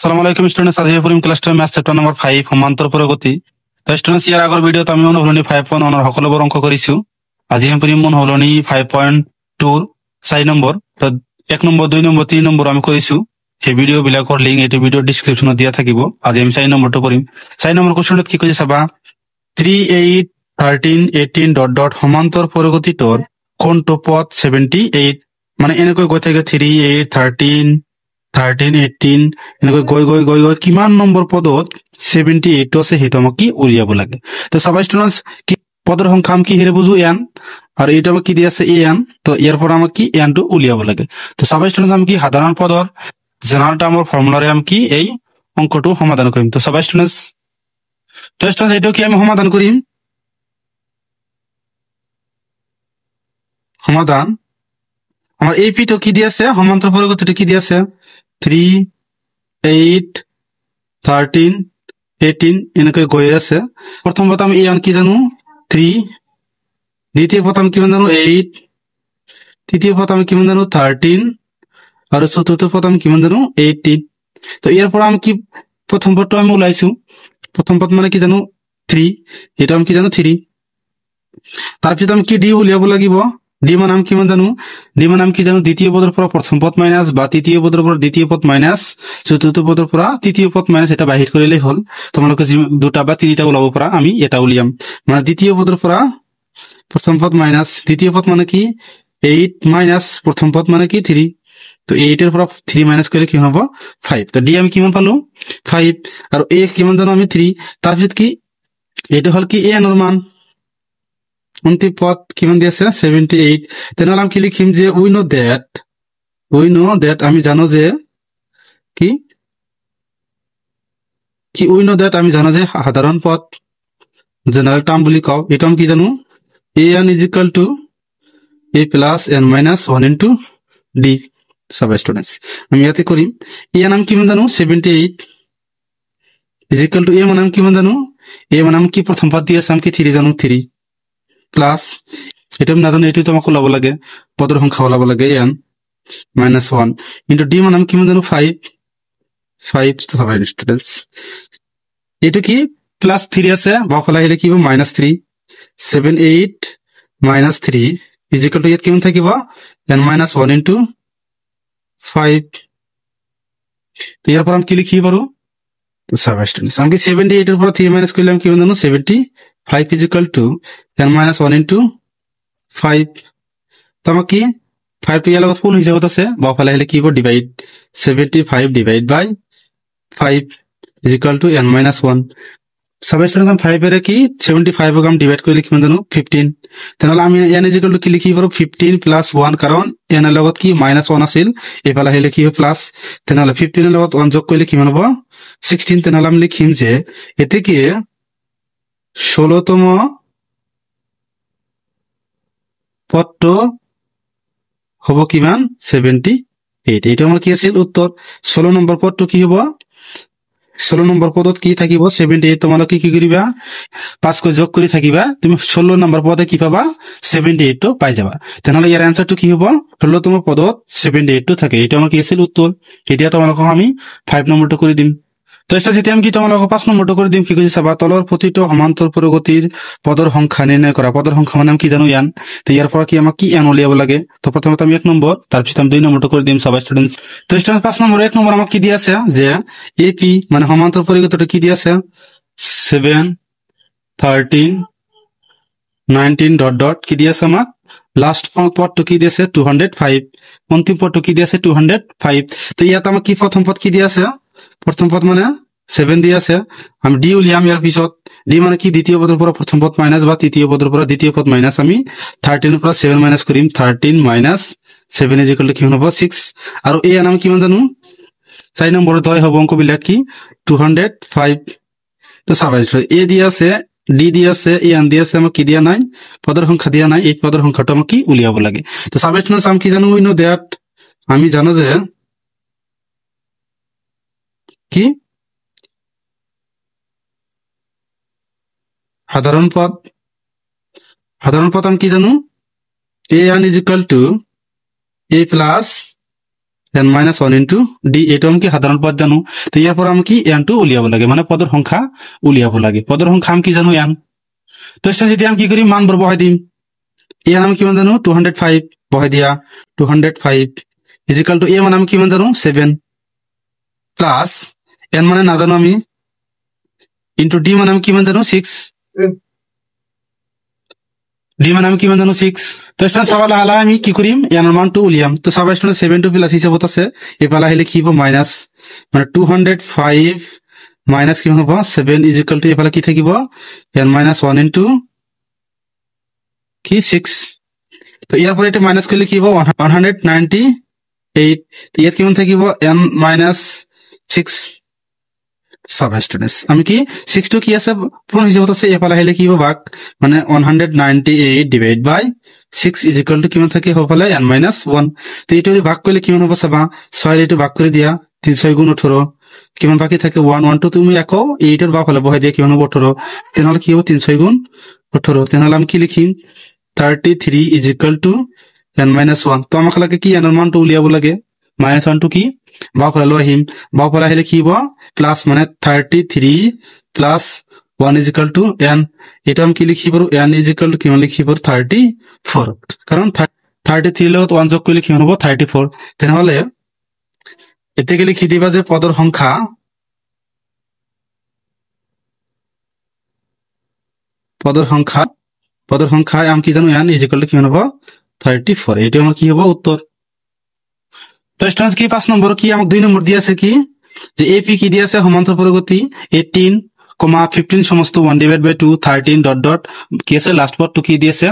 আসসালামু আলাইকুম স্টুডেন্টস, আজি পঢ়িম ক্লাছ 10 ম্যাথ চেপ্টাৰ নম্বৰ 5 সমান্তৰ প্ৰগতি। তো স্টুডেন্টস ইয়াৰ আগৰ ভিডিঅ'ত আমি অনুশীলনী 5.1 ৰ সকলোবোৰ অংক কৰিছো। আজি আমি পঢ়িম অনুশীলনী 5.2 4 নম্বৰ। তো 1 নম্বৰ 2 নম্বৰ 3 নম্বৰ আমি কৰিছো। এই ভিডিঅ' বিলাকৰ লিংক এইটো ভিডিঅ'ৰ ডেসক্ৰিপচনত দিয়া থাকিব। আজি আমি 4 নম্বৰটো কৰিম। 4 নম্বৰ কোৱেশ্চনত কি কৈছে চাবা, 3 8 13 18 ডট ডট সমান্তৰ প্ৰগতিটোৰ কোনটো পদ 78, মানে এনেকৈ গৈ থাকে 3 8 13 13 18 এনেকৈ গৈ গৈ গৈ গৈ কিমান নম্বৰ পদত 78 আছে সেইটো আমাক কি উলিয়াব লাগে। তো চাবা স্টুডেন্টস, কি পদৰ সংখ্যা আমি কি হেৰে বুঝো n, আৰু এইটো আমাক কি দি আছে an। তো ইয়াৰ পৰা আমাক কি n টো উলিয়াব লাগে। তো চাবা স্টুডেন্টস, আমি কি সাধাৰণ পদৰ জেনাৰেল টাৰ্মৰ ফৰ্মুলাৰে আমি কি এই অংকটো সমাধান কৰিম। তো চাবা স্টুডেন্টস, এইটো কি আমি সমাধান কৰিম। সমাধান আমাৰ এই পিটো কি দি আছে, সমান্তৰ প্ৰগতিটো কি দি আছে 3 8 13 18 এনেকৈ গৈ আছে। প্ৰথম পদ আমি an কি জানো 3, দ্বিতীয় পদ আমি কিমান জানো 8, তৃতীয় পদ আমি কিমান জানো 13, আৰু চতুৰ্থ পদ আমি কিমান জানো 18। তো ইয়াৰ পৰা আমি কি প্ৰথম পদটো আমি ওলাইছো। প্ৰথম পদ মানে কি জানো 3, এটা আমি কি জানো 3। তাৰপিছত আমি কি d উলিয়াব লাগিব। ডি মান আমি কিমান জানো, ডি মান আমি কি জানো দ্বিতীয় পদৰ পৰা প্ৰথম পদ মাইনাস, বা তৃতীয় পদৰ পৰা দ্বিতীয় পদ মাইনাস, চতুৰ্থ পদৰ পৰা তৃতীয় পদ মাইনাস, এটা বাহিৰ কৰিলেই হ'ল। তোমালোকে দুটা বা তিনিটা ওলাব পৰা, আমি এটা উলিয়াম। মানে দ্বিতীয় পদৰ পৰা প্ৰথম পদ মাইনাস, দ্বিতীয় পদ মানে কি 8 মাইনাস প্ৰথম পদ মানে কি 3। তো 8 এৰ পৰা 3 মাইনাস কৰিলে কি হ'ব 5। তো ডি আমি কিমান পালো 5, আৰু এ কিমান জানো আমি 3। তাৰপিছত কি এইটো হল কি এ এনৰ মান, অন্তিম পদ কিমান দি আছে 78। তেনেহলে আমি কি লিখিম যে উই নো দ্যাট আমি জানো যে কি উই নো দ্যাট আমি জানো যে সাধাৰণ পদ জেনারেল টার্ম বুলি কও। এটা আমি কি জানো an is equal to a plus n minus 1 into d। সব স্টুডেন্টস আমি ইয়াতে করিম, an আমি কিমান জানো 78 is equal to a মানে আমি কিমান জানো, a মানে আমি কি প্রথম পদ দি আছে আমি কি 3 জানো 3, প্লাস এটা আমি না জানো, এটাই তো আমাকে ওলাব লাগে, পদের সংখ্যা ওলাব লাগে n minus 1 into d মানে আমি কিমান জানো 5 স্টুডেন্টস। এটা কি প্লাস 3 আছে, বাফালে আহিলে কি হ'ব -3, 78 minus 3 is equal to ইয়াত কিমান থাকিব n minus 1 into 5। তো ইয়াৰ পৰা আমি কি লিখিব পাৰো, তো সব স্টুডেন্টস আমি 78 এৰ পৰা 3 মাইনাস করলে আমি কিমান জানো 75 is equal to n minus 1 into 5। তো আমাক কি 5 টো ইয়াৰ লগত পূৰ্ণ হিচাপত আছে, বাওঁফালে আহিলে কি হ'ব divide 75 divide by 5 is equal to n minus 1। সব স্টুডেন্টস 5 এর কি 75 ক আমি ডিভাইড করলে কিমান জানো 15। তেনেহলে আমি n is equal to কি লিখিব পাৰো 15 plus 1, কারণ n এর লগত কি -1 আছিল, এফালে আহিলে কি হ'ব প্লাস। তেনেহলে 15 এর লগত 1 যোগ করলে কিমান হ'ব 16। তেনেহলে আমি লিখিম যে এতে কি 16তম পদটো হ'ব কিমান 78। এইটো আমাৰ কি আছিল উত্তৰ। 16 নম্বৰ পদটো কি হ'ব, 16 নম্বৰ পদত কি থাকিব 78। তোমালোকে কি কৰিবা 5 কৈ যোগ কৰি থাকিবা, তুমি 16 নম্বৰ পদে কি পাবা 78 টো পাই যাবা। তেনেহলে ইয়াৰ আনসাৰটো কি হ'ব 16তম পদত 78 টো থাকে। এইটো আমাৰ কি আছিল উত্তৰ। এতিয়া তোমালোকক আমি 5 নম্বৰটো কৰি দিম। তো যেতিয়া আমি কি তোমালোকক 5 নম্বৰটো কৰি দিম, কি কৈছে চাবা, তলৰ প্ৰতিটো সমান্তৰ প্ৰগতিৰ পদৰ সংখ্যা নিৰ্ণয় কৰা। পদৰ সংখ্যা মানে আমি কি জানো n। তো ইয়াৰ পৰা কি আমাক কি n উলিয়াব লাগে। তো প্ৰথমতে আমি 1 নম্বৰ, তাৰপিছত আমি 2 নম্বৰটো কৰি দিম সব স্টুডেন্টস। তো স্টুডেন্টস 5 নম্বৰ 1 নম্বৰ আমাক কি দি আছে যে এপি মানে সমান্তৰ প্ৰগতিটো কি দি আছে 7 13 19 ডট ডট কি দি আছে আমাক লাস্ট পদটো কি দি আছে 205, অন্তিম পদটো কি দি আছে 205। তো ইয়াত আমাক কি প্ৰথম পদ কি দি আছে, প্ৰথম পদ মানে 7 দি আছে। আমি ডি উলিয়াম ইয়াৰ পিছত। ডি মানে কি দ্বিতীয় পদৰ পৰা প্ৰথম পদ মাইনাস, বা তৃতীয় পদৰ পৰা দ্বিতীয় পদ মাইনাস। আমি 13 পৰা 7 মাইনাস কৰিম, 13 minus 7 is equal to কিমান হ'ব 6। আৰু এ আমি কিমান জানো 4 নম্বৰত হয় হ'ব অংকবিলাক কি 205। তো চাবাই এ দি আছে, ডি দি আছে, এ আন দি আছে, আমাক কি দিয়া নাই পদৰ সংখ্যা দিয়া নাই। এই পদৰ সংখ্যাটো আমাক কি উলিয়াব লাগে। তো চাবাই আমি কি জানো উই নো দ্যাট আমি জানো যে কি সাধারণ পদ আমি কি জানো a1 is equal to a plus n minus 1 into d এইটো আমি কি সাধাৰণ পদ জানো তো ইয়াৰ পৰা আমি কি n টো উলিয়াব লাগে মানে পদৰ সংখ্যা উলিয়াব লাগে পদৰ সংখ্যা আমি কি জানো n তো যেতিয়া আমি কি কৰিম মানবোৰ বহাই দিম n আমি কিমান জানো 205 বহাই দিয়া 205 ইজিক্যাল টু a মানে আমি কিমান জানো 7 প্লাস n মানে নাজানো আমি ইনটু d মানে আমি কিমান জানো 6 d মানে আমি কিমান জানো 6 তো স্টুডেন্ট সবাই হালা আমি কি করিম n এর মান টু উলিয়াম তো সবাই স্টুডেন্ট 7 টু প্লাস হিসাবত আছে এপালা হলে কি হবে মাইনাস মানে 205 মাইনাস কি হবে 7 ইজিক্যাল টু এপালা কি থাকিব n মাইনাস 1 ইনটু কি 6 তো ইয়ার পরে এটা মাইনাস করলে কি হবে 198 তো ইয়াত কিমান থাকিব n মাইনাস 6 সব স্টুডেন্টস আমি কি 6 টু কি আছে পূর্ণ হিসাবত আছে এফালে হলে কি হবে ভাগ মানে 198 divide by 6 is equal to কিমান থাকে হফালে n মাইনাস 1 তো এটা ভাগ করলে কিমান হবে সাবা 6 এটা ভাগ করে দিয়া 3 6 গুণ 18 কিমান বাকি থাকে 1 1 2 তুমি একো 8 এর বাফালে বহাই দিয়া কিমান হবে 18 তেনহলে কি হবে 3 6 গুণ 18 তেনহলে আমি কি লিখিম 33 is equal two n minus 1 তো আমাকে লাগে কি n এর মানটা উলিয়াব লাগে মাইনাস 1 টু কি বাফালে লো আহিম বাফালে হলে কি হবে প্লাস মানে 33 plus 1 is equal two n এটা আমি কি লিখি পারো n ইজ ইকুয়াল টু কিমান লিখি পারো 34 কারণ 33 লগত 1 যোগ করলে কিমান হবে 34 তেনহলে এতে গেলে লিখি দিবা যে পদৰ সংখ্যা আমি কি জানো n ইজ ইকুয়াল টু কিমান হবে 34 এটা আমার কি হবে উত্তর তো স্টুডেন্টস কি 5 নম্বর কি আমাকে 2 নম্বর দিয়েছে কি যে এপি কি দিয়েছে সমান্তর পরিগতি 18, 15 সমস্ত 1 ডিভাইড বাই 2 13 ডট ডট কি আছে লাস্ট পদ টু কি দিয়েছে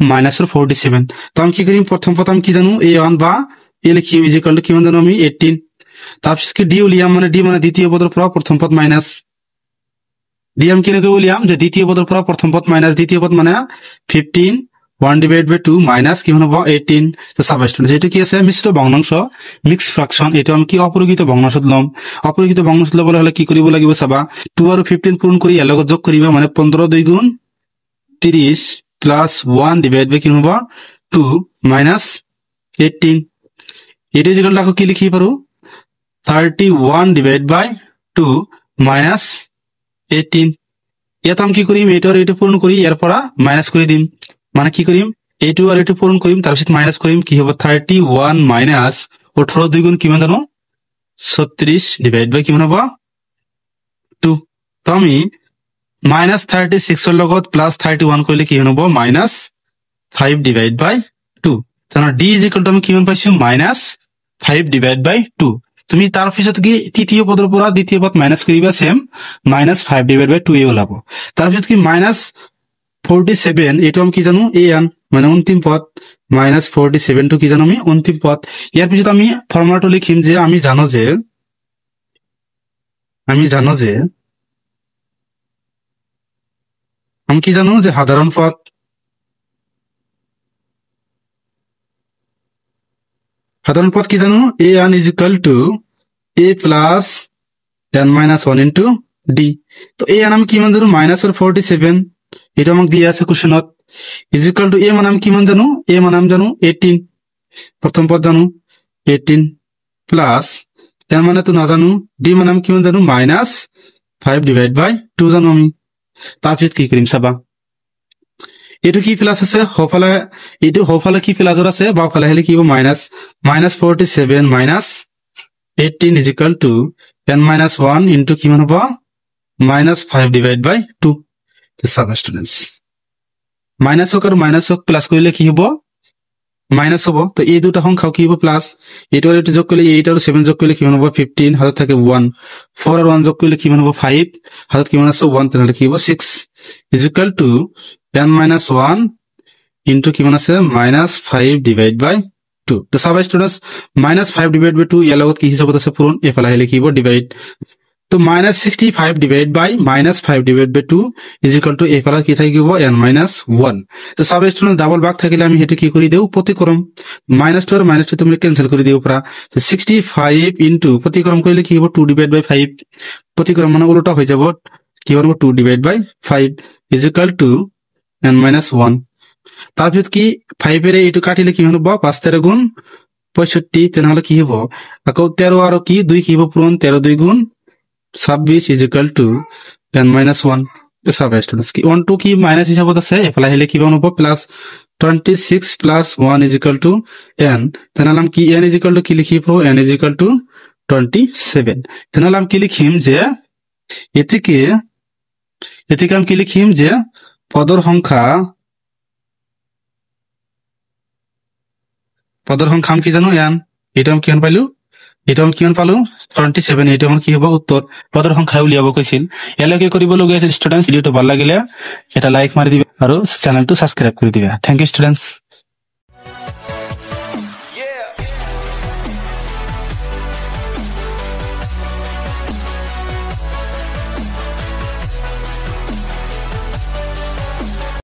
-47 তো আমি কি করি প্রথম পদ আমি কি জানো a1 বা a লিখি ইজ ইকুয়াল টু কিমান জানো আমি 18 তারপর কি ডি উলিয়াম মানে ডি মানে দ্বিতীয় পদের পর প্রথম পদ মাইনাস ডি আমি কি লিখে উলিয়াম যে দ্বিতীয় পদের পর প্রথম পদ মাইনাস দ্বিতীয় পদ মানে 15 1 ডিভাইড বাই 2 মাইনাস কি হবে 18 তো সাব স্টুডেন্ট এটা কি আছে মিশ্র ভগ্নাংশ মিক্স ফ্র্যাকশন এটা আমি কি অপরিহিত ভগ্নাংশ লম অপরিহিত ভগ্নাংশ লবলে হলে কি করিব লাগিব সাবা 2 আর 15 পূরণ করি এর লগত যোগ করিবা মানে 15 2 গুণ 30 প্লাস 1 ডিভাইড বাই কি হবে 2 মাইনাস 18 এটা যেগুলো দেখো কি লিখি পারো 31 ডিভাইড বাই 2 মাইনাস 18 এটা আমি কি করিম এটা আর এটা পূরণ করি এরপর মাইনাস করে দিম মানে কি করিম a2 আর a2 পূরণ করিম তার সাথে মাইনাস করিম কি হবে 31 মাইনাস 18 2 গুণ কিমান জানো 36 ডিভাইড বাই কিমান হবে 2 তো আমি মাইনাস 36 এর লগত প্লাস 31 কইলে কি হবে মাইনাস 5 ডিভাইড বাই 2 তাহলে d ইজ ইকুয়াল টু আমি কিমান পাইছো মাইনাস 5 ডিভাইড বাই 2 তুমি তার পিছত কি তৃতীয় পদের পৰা দ্বিতীয় পদ মাইনাস করিবা সেম মাইনাস 5 ডিভাইড বাই 2 এ ওলাব তার পিছত কি মাইনাস 47 এটা আমি কি জানো an মানে অন্তিম পদ মাইনাস 47 টু কি জানো আমি অন্তিম পদ ইয়ার পিছত আমি ফর্মুলাটো লিখিম যে আমি জানো যে আমি কি জানো যে সাধারণ পদ কি জানো an is equal to a plus n minus 1 into d তো an আমি কিমান জানো মাইনাস 47 এটা আমাকে দিয়ে আছে কোশ্চেনত ইজ ইকুয়াল টু a মানে আমি কিমান জানো a মানে আমি জানো 18 প্রথম পদ জানো 18 প্লাস n মানে তো না জানো d মানে আমি কিমান জানো মাইনাস 5 ডিভাইড বাই 2 জানো আমি তারপর কি করিম চাবা এটো কি প্লাস আছে হফালে কি প্লাসৰ আছে বাওফালে হলে কি হ'ব minus 47 minus 18 is equal two n minus 1 into কিমান হ'ব মাইনাস 5 ডিভাইড বাই 2 তো সাব স্টুডেন্টস মাইনাস হোক আর মাইনাস হোক প্লাস কৰিলে কি হ'ব মাইনাস হ'ব তো এই দুটা সংখ্যা কি হ'ব প্লাস এইটো আৰু এইটো যোগ কৰিলে 8 আৰু 7 যোগ কৰিলে কিমান হ'ব 15 হাতত থাকে 1 4 আৰু 1 যোগ কৰিলে কিমান হ'ব 5 হাতত কিমান আছে 1 তেনহলে কি হ'ব 6 is equal two n minus 1 into কিমান আছে minus 5 divide by 2 তো sub students minus 5 divide by 2 ইয়াৰ লগত কি হিচাপত আছে পূৰণ এফালে আহিলে কি হ'ব ডিভাইড তো minus 65 divide by minus 5 divide by 2 is equal to এফালে কি থাকিব n minus 1 তো সাব স্টুডেন্ট ডাবল ভাগ থাকিলে আমি হেতু কি কৰি দেউ প্ৰতিক্ৰম minus 2 আৰু minus 2 তুমি ক্যান্সেল কৰি দিও পৰা তো 65 into প্ৰতিক্ৰম কৰিলে কি হ'ব 2 divide by 5 প্ৰতিক্ৰম মানে উল্টা হৈ যাব কি হ'ব 2 divide by 5 is equal to n minus 1 তারপর কি 5 এর এইটু কাটিলে কি হবে 5 13 গুণ 65 তেনেহলে কি হব আকৌ 13 আৰু কি 2 কি হব পূৰণ 13 2 গুণ 26 is equal to n minus 1 চাবা স্টুডেন্টস কি 1 2 কি মাইনাস হিসাবত আছে এফালে আহিলে কি হ'ব plus 26 plus 1 is equal to n তেনেহলে কি n is equal to কি লিখিব n is equal to 27 তেনেহলে কি লিখিম যে এটিকে আমি কি লিখিম যে পদৰ সংখ্যা আমি কি জানো n এটা আমি কিমান পাইলো এটা আমি কিমান পালো 27 এটা আমাৰ কি হ'ব উত্তৰ পদৰ সংখ্যা উলিয়াব কৈছিল এলৈকে কৰিব লগা আছিল ষ্টুডেন্টস ভিডিওটো ভাল লাগিলে এটা লাইক মাৰি দিবা আৰু চেনেলটো সাবস্ক্ৰাইব কৰি দিবা থ্যাংক ইউ ষ্টুডেন্টস